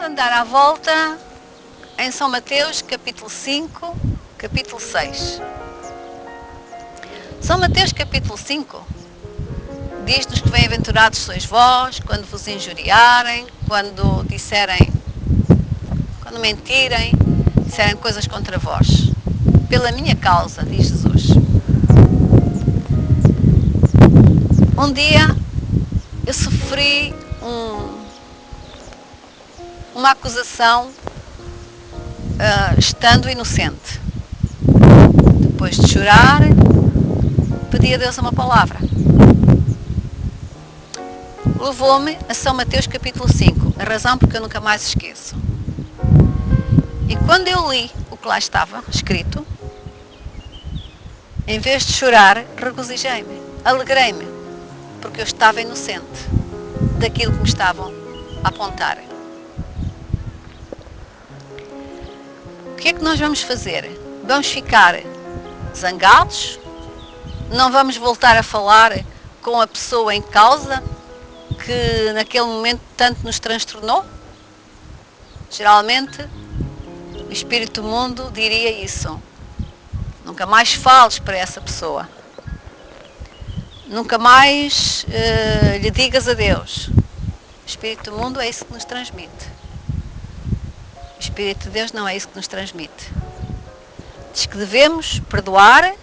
andar à volta em São Mateus, capítulo 5, capítulo 6. São Mateus, capítulo 5, diz-nos que bem-aventurados sois vós, quando vos injuriarem, quando mentirem, disserem coisas contra vós. Pela minha causa, diz Jesus. Um dia eu sofri uma acusação estando inocente. Depois de chorar, pedi a Deus uma palavra. Levou-me a São Mateus capítulo 5, a razão porque eu nunca mais esqueço. E quando eu li o que lá estava escrito, em vez de chorar, regozijei-me, alegrei-me, porque eu estava inocente daquilo que me estavam a apontar. O que é que nós vamos fazer? Vamos ficar zangados? Não vamos voltar a falar com a pessoa em causa que naquele momento tanto nos transtornou? Geralmente o espírito do mundo diria isso. Nunca mais fales para essa pessoa. Nunca mais lhe digas adeus. O espírito do mundo é isso que nos transmite. O espírito de Deus não é isso que nos transmite. Diz que devemos perdoar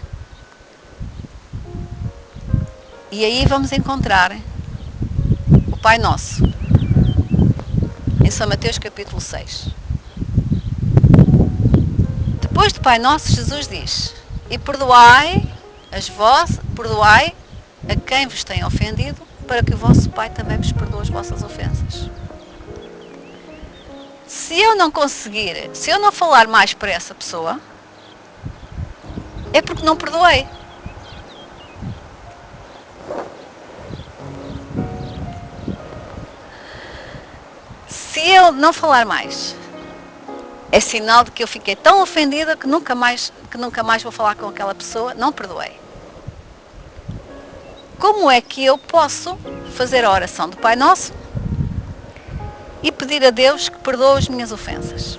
e aí vamos encontrar o Pai Nosso em São Mateus capítulo 6. Depois do Pai Nosso, Jesus diz: e perdoai a quem vos tem ofendido, para que o vosso Pai também vos perdoe as vossas ofensas. Se eu não falar mais para essa pessoa, é porque não perdoei. Se eu não falar mais, é sinal de que eu fiquei tão ofendida que nunca mais vou falar com aquela pessoa, não perdoei. Como é que eu posso fazer a oração do Pai Nosso e pedir a Deus que perdoe as minhas ofensas?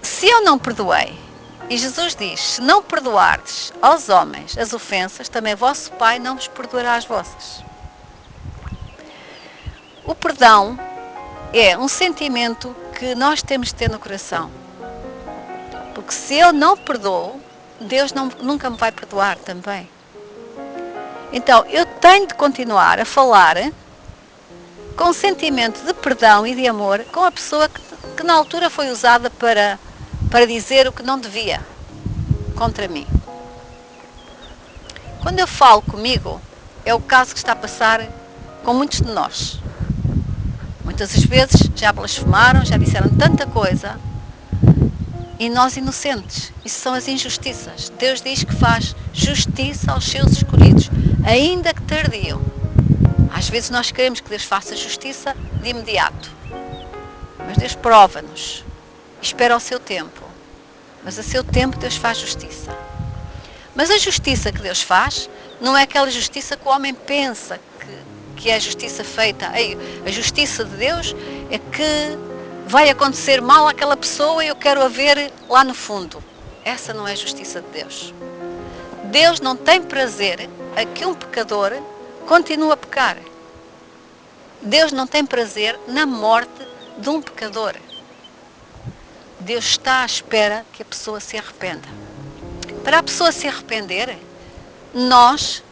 Se eu não perdoei, e Jesus diz, se não perdoardes aos homens as ofensas, também vosso Pai não vos perdoará as vossas. O perdão é um sentimento que nós temos de ter no coração. Porque se eu não perdoo, Deus nunca me vai perdoar também. Então, eu tenho de continuar a falar com sentimento de perdão e de amor com a pessoa que na altura foi usada para dizer o que não devia contra mim. Quando eu falo comigo, é o caso que está a passar com muitos de nós. Muitas das vezes já blasfemaram, já disseram tanta coisa e nós inocentes. Isso são as injustiças. Deus diz que faz justiça aos seus escolhidos, ainda que tardio. Às vezes nós queremos que Deus faça justiça de imediato. Mas Deus prova-nos. Espera o seu tempo. Mas a seu tempo Deus faz justiça. Mas a justiça que Deus faz não é aquela justiça que o homem pensa que é a justiça feita. A justiça de Deus é que vai acontecer mal àquela pessoa e eu quero a ver lá no fundo. Essa não é a justiça de Deus. Deus não tem prazer a que um pecador continue a pecar. Deus não tem prazer na morte de um pecador. Deus está à espera que a pessoa se arrependa. Para a pessoa se arrepender, nós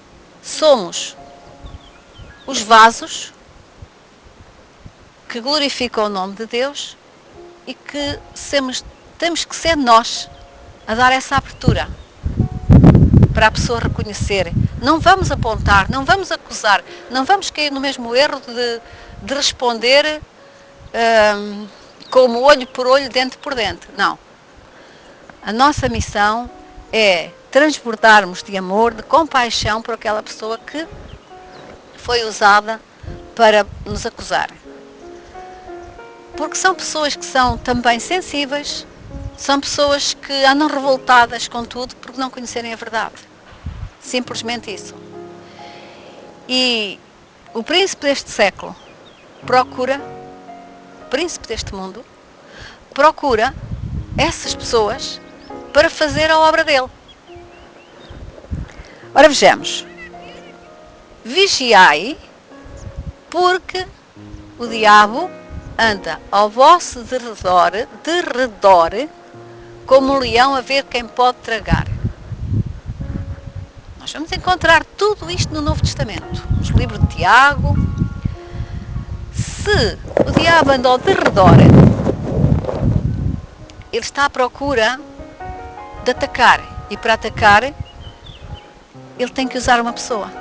somos os vasos que glorificam o nome de Deus e que temos que ser nós a dar essa abertura para a pessoa reconhecer. Não vamos apontar, não vamos acusar, não vamos cair no mesmo erro de responder como olho por olho, dente por dente. Não. A nossa missão é transbordarmos de amor, de compaixão por aquela pessoa que foi usada para nos acusar. Porque são pessoas que são também sensíveis, são pessoas que andam revoltadas com tudo porque não conhecerem a verdade. Simplesmente isso. E o príncipe deste século procura, príncipe deste mundo, procura essas pessoas para fazer a obra dele. Ora vejamos. Vigiai, porque o diabo anda ao vosso derredor, como um leão a ver quem pode tragar. Nós vamos encontrar tudo isto no Novo Testamento, nos livros de Tiago. Se o diabo anda ao derredor, ele está à procura de atacar. E para atacar, ele tem que usar uma pessoa.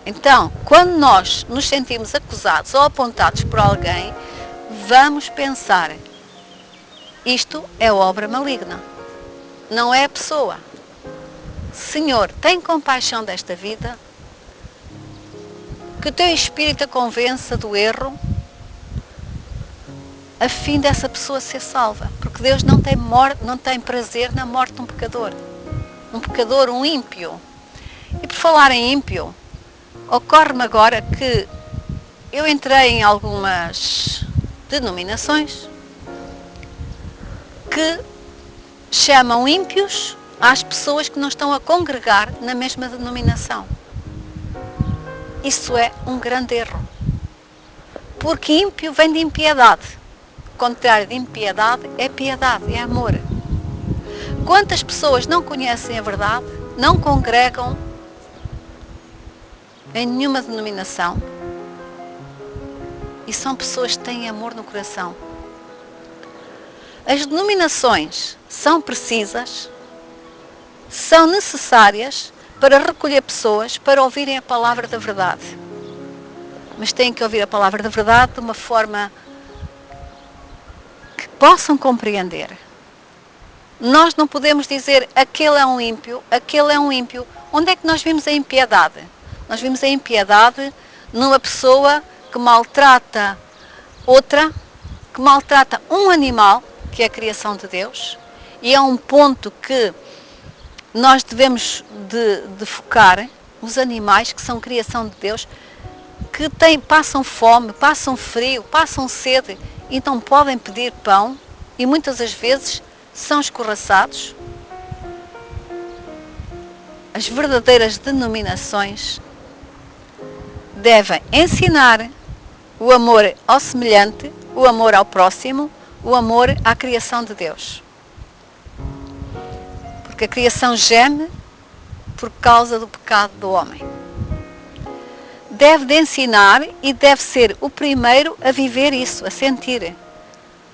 Então, quando nós nos sentimos acusados ou apontados por alguém, vamos pensar, isto é obra maligna, não é a pessoa. Senhor, tem compaixão desta vida, que o teu Espírito a convença do erro, a fim dessa pessoa ser salva. Porque Deus não tem prazer na morte de um pecador. Um ímpio. E por falar em ímpio, ocorre-me agora que eu entrei em algumas denominações que chamam ímpios às pessoas que não estão a congregar na mesma denominação. Isso é um grande erro. Porque ímpio vem de impiedade. O contrário de impiedade é piedade, é amor. Quantas pessoas não conhecem a verdade, não congregam em nenhuma denominação e são pessoas que têm amor no coração. As denominações são precisas, são necessárias para recolher pessoas para ouvirem a palavra da verdade. Mas têm que ouvir a palavra da verdade de uma forma que possam compreender. Nós não podemos dizer aquele é um ímpio, aquele é um ímpio. Onde é que nós vimos a impiedade? Nós vimos a impiedade numa pessoa que maltrata outra, que maltrata um animal, que é a criação de Deus, e é um ponto que nós devemos de focar, os animais que são criação de Deus, que passam fome, passam frio, passam sede, e não podem pedir pão, e muitas das vezes são escorraçados. As verdadeiras denominações devem ensinar o amor ao semelhante, o amor ao próximo, o amor à criação de Deus. Porque a criação geme por causa do pecado do homem. Deve de ensinar e deve ser o primeiro a viver isso, a sentir.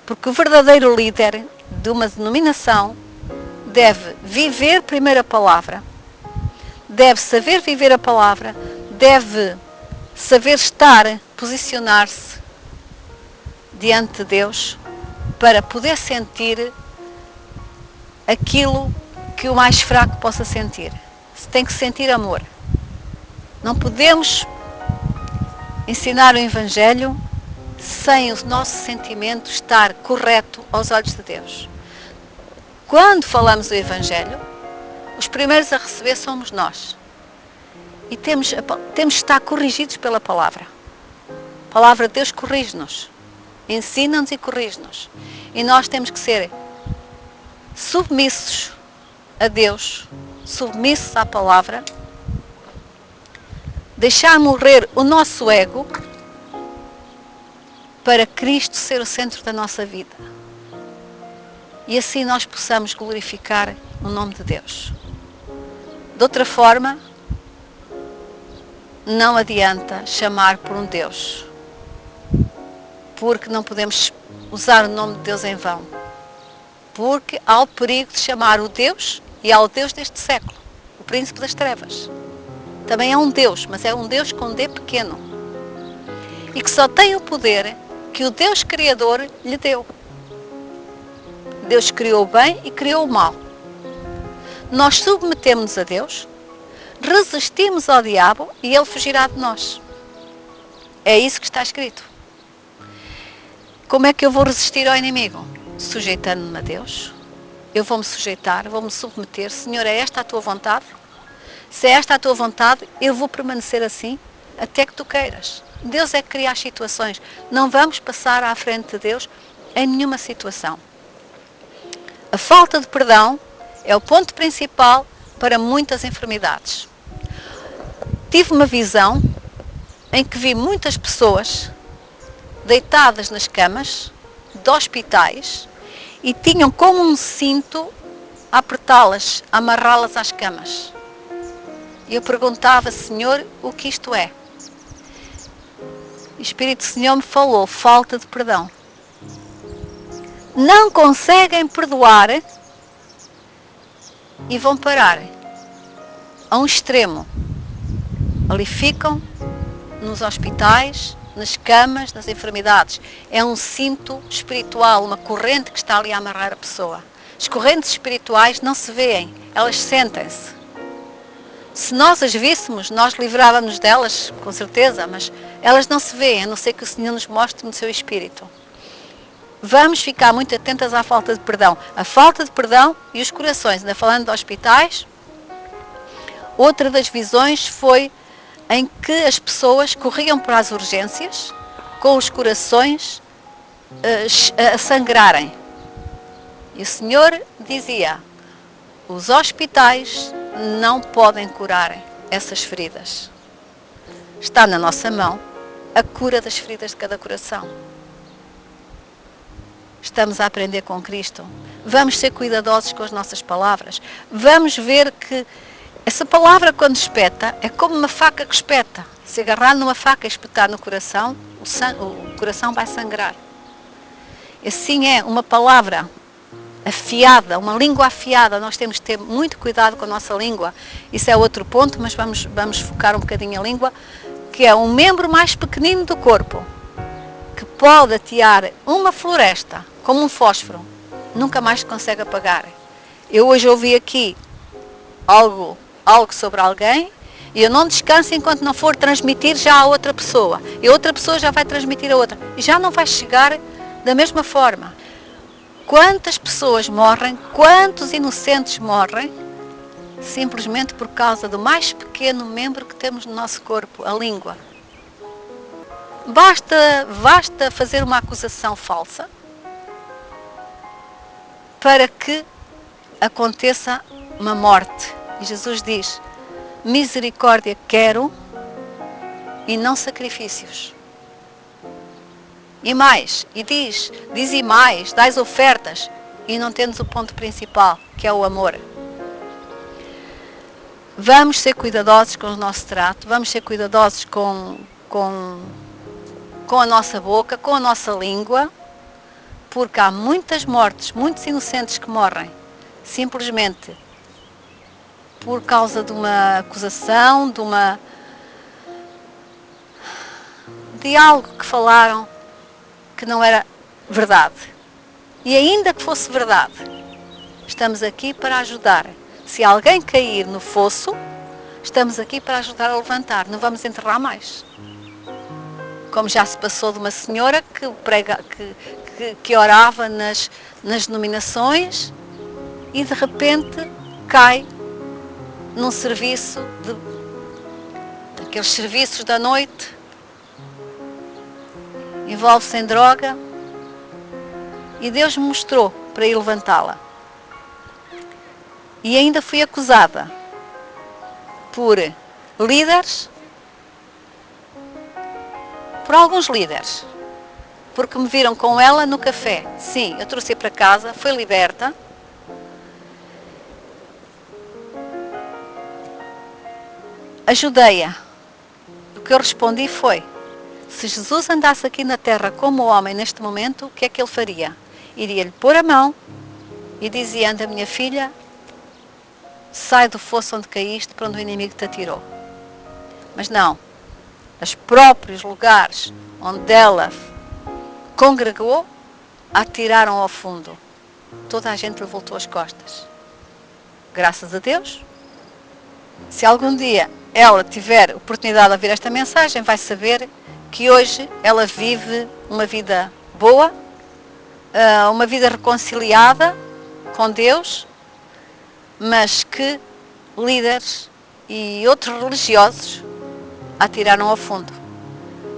Porque o verdadeiro líder de uma denominação deve viver primeiro a palavra, deve saber viver a palavra, deve saber estar, posicionar-se diante de Deus para poder sentir aquilo que o mais fraco possa sentir. Tem que sentir amor. Não podemos ensinar o Evangelho sem o nosso sentimento estar correto aos olhos de Deus. Quando falamos do Evangelho, os primeiros a receber somos nós. E temos de estar corrigidos pela palavra. A palavra de Deus corrige-nos, ensina-nos e corrige-nos. E nós temos que ser submissos a Deus, submissos à palavra, deixar morrer o nosso ego para Cristo ser o centro da nossa vida. E assim nós possamos glorificar o nome de Deus. De outra forma, não adianta chamar por um Deus, porque não podemos usar o nome de Deus em vão, porque há o perigo de chamar o Deus e ao Deus deste século, o príncipe das trevas. Também é um Deus, mas é um Deus com D pequeno, e que só tem o poder que o Deus Criador lhe deu. Deus criou o bem e criou o mal. Nós submetemos-nos a Deus, resistimos ao diabo e ele fugirá de nós. É isso que está escrito. Como é que eu vou resistir ao inimigo? Sujeitando-me a Deus. Eu vou-me sujeitar, vou-me submeter. Senhor, é esta a tua vontade? Se é esta a tua vontade, eu vou permanecer assim até que tu queiras. Deus é que cria as situações. Não vamos passar à frente de Deus em nenhuma situação. A falta de perdão é o ponto principal para muitas enfermidades. Tive uma visão em que vi muitas pessoas deitadas nas camas de hospitais e tinham como um cinto a apertá-las, a amarrá-las às camas. E eu perguntava, Senhor, o que isto é? O Espírito do Senhor me falou, falta de perdão. Não conseguem perdoar e vão parar a um extremo. Ali ficam nos hospitais, nas camas, nas enfermidades. É um cinto espiritual, uma corrente que está ali a amarrar a pessoa. As correntes espirituais não se veem, elas sentem-se. Se nós as víssemos, nós livrávamos delas, com certeza, mas elas não se veem, a não ser que o Senhor nos mostre no seu Espírito. Vamos ficar muito atentas à falta de perdão. A falta de perdão e os corações. Ainda falando de hospitais, outra das visões foi em que as pessoas corriam para as urgências com os corações a sangrarem. E o Senhor dizia, os hospitais não podem curar essas feridas. Está na nossa mão a cura das feridas de cada coração. Estamos a aprender com Cristo. Vamos ser cuidadosos com as nossas palavras. Vamos ver que essa palavra, quando espeta, é como uma faca que espeta. Se agarrar numa faca e espetar no coração, o coração vai sangrar. Assim é uma palavra afiada, uma língua afiada. Nós temos que ter muito cuidado com a nossa língua. Isso é outro ponto, mas vamos focar um bocadinho a língua, que é um membro mais pequenino do corpo, que pode atear uma floresta, como um fósforo, nunca mais se consegue apagar. Eu hoje ouvi aqui algo sobre alguém, e eu não descanso enquanto não for transmitir já a outra pessoa. E a outra pessoa já vai transmitir a outra. E já não vai chegar da mesma forma. Quantas pessoas morrem, quantos inocentes morrem, simplesmente por causa do mais pequeno membro que temos no nosso corpo, a língua. Basta fazer uma acusação falsa para que aconteça uma morte. E Jesus diz, misericórdia quero e não sacrifícios. E mais, e diz e mais, dais ofertas e não temos o ponto principal, que é o amor. Vamos ser cuidadosos com o nosso trato, vamos ser cuidadosos com a nossa boca, com a nossa língua, porque há muitas mortes, muitos inocentes que morrem, simplesmente por causa de uma acusação, de algo que falaram que não era verdade. E ainda que fosse verdade, estamos aqui para ajudar. Se alguém cair no fosso, estamos aqui para ajudar a levantar. Não vamos enterrar mais. Como já se passou de uma senhora que orava nas denominações e de repente cai num serviço, daqueles serviços da noite, envolve-se em droga e Deus me mostrou para ir levantá-la. E ainda fui acusada por líderes, por alguns líderes, porque me viram com ela no café. Sim, eu trouxe-a para casa, foi liberta. Ajudei-a. O que eu respondi foi, se Jesus andasse aqui na terra como homem neste momento, o que é que ele faria? Iria-lhe pôr a mão e dizia, anda minha filha, sai do fosso onde caíste para onde o inimigo te atirou. Mas não, os próprios lugares onde ela congregou, a atiraram ao fundo. Toda a gente lhe voltou as costas. Graças a Deus, se algum dia ela tiver oportunidade de ouvir esta mensagem, vai saber que hoje ela vive uma vida boa, uma vida reconciliada com Deus, mas que líderes e outros religiosos a tiraram ao fundo.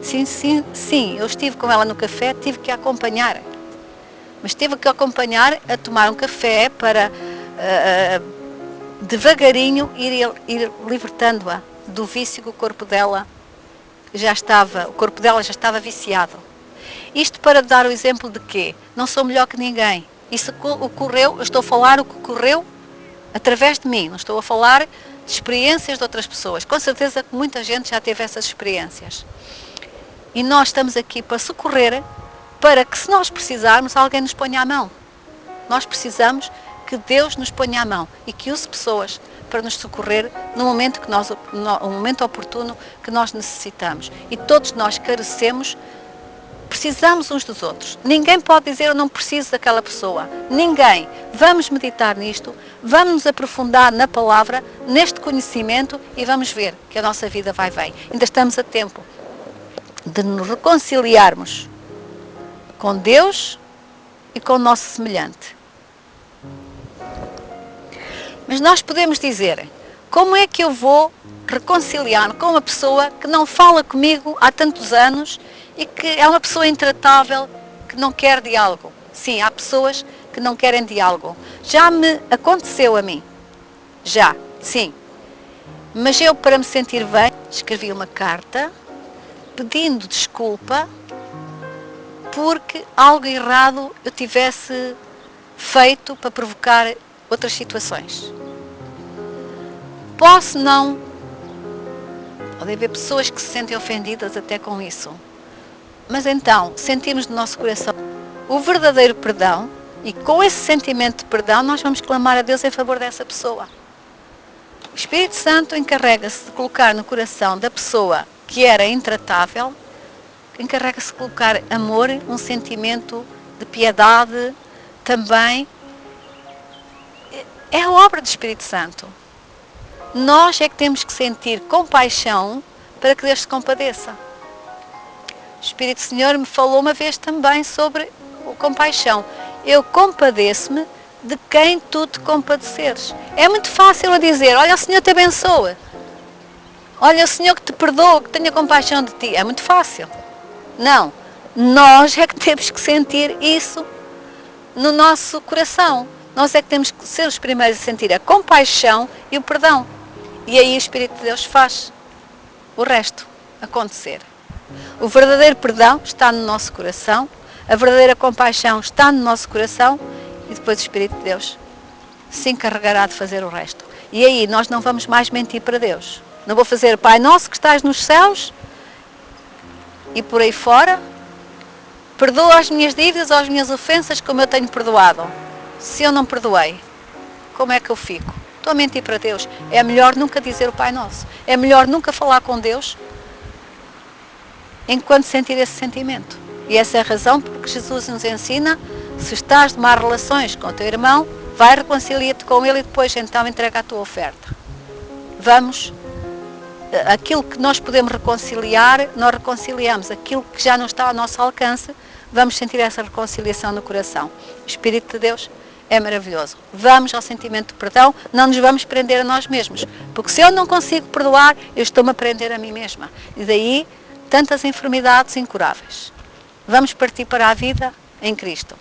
Sim, eu estive com ela no café, tive que a acompanhar. Mas teve que acompanhar a tomar um café para devagarinho ir libertando-a do vício que o corpo dela o corpo dela já estava viciado. Isto para dar o exemplo de que não sou melhor que ninguém. Isso ocorreu, eu estou a falar o que ocorreu através de mim, não estou a falar de experiências de outras pessoas. Com certeza que muita gente já teve essas experiências. E nós estamos aqui para socorrer, para que se nós precisarmos, alguém nos ponha a mão. Nós precisamos que Deus nos ponha a mão e que use pessoas para nos socorrer no momento no momento oportuno que nós necessitamos. E todos nós carecemos, precisamos uns dos outros. Ninguém pode dizer eu não preciso daquela pessoa. Ninguém. Vamos meditar nisto, vamos nos aprofundar na palavra, neste conhecimento e vamos ver que a nossa vida vai bem. Ainda estamos a tempo de nos reconciliarmos com Deus e com o nosso semelhante. Mas nós podemos dizer, como é que eu vou reconciliar com uma pessoa que não fala comigo há tantos anos e que é uma pessoa intratável, que não quer diálogo? Sim, há pessoas que não querem diálogo. Já me aconteceu a mim. Já, sim. Mas eu, para me sentir bem, escrevi uma carta pedindo desculpa porque algo errado eu tivesse feito para provocar outras situações. Posso não. Pode haver pessoas que se sentem ofendidas até com isso. Mas então, sentimos no nosso coração o verdadeiro perdão e com esse sentimento de perdão nós vamos clamar a Deus em favor dessa pessoa. O Espírito Santo encarrega-se de colocar no coração da pessoa que era intratável, encarrega-se de colocar amor, um sentimento de piedade, também. É a obra do Espírito Santo. Nós é que temos que sentir compaixão para que Deus se compadeça. O Espírito Senhor me falou uma vez também sobre a compaixão. Eu compadeço-me de quem tu te compadeceres. É muito fácil a dizer, olha, o Senhor te abençoa. Olha, o Senhor que te perdoa, que tenha compaixão de ti. É muito fácil. Não. Nós é que temos que sentir isso no nosso coração. Nós é que temos que ser os primeiros a sentir a compaixão e o perdão. E aí o Espírito de Deus faz o resto acontecer. O verdadeiro perdão está no nosso coração, a verdadeira compaixão está no nosso coração e depois o Espírito de Deus se encarregará de fazer o resto. E aí nós não vamos mais mentir para Deus. Não vou fazer Pai Nosso que estás nos céus e por aí fora, perdoa as minhas dívidas ou as minhas ofensas como eu tenho perdoado. Se eu não perdoei, como é que eu fico? Estou a mentir para Deus. É melhor nunca dizer o Pai Nosso. É melhor nunca falar com Deus enquanto sentir esse sentimento. E essa é a razão porque Jesus nos ensina, se estás de más relações com o teu irmão, vai reconcilia-te com ele e depois então entrega a tua oferta. Vamos, aquilo que nós podemos reconciliar, nós reconciliamos. Aquilo que já não está ao nosso alcance, vamos sentir essa reconciliação no coração. O Espírito de Deus é maravilhoso. Vamos ao sentimento de perdão, não nos vamos prender a nós mesmos. Porque se eu não consigo perdoar, eu estou-me a prender a mim mesma. E daí, tantas enfermidades incuráveis. Vamos partir para a vida em Cristo.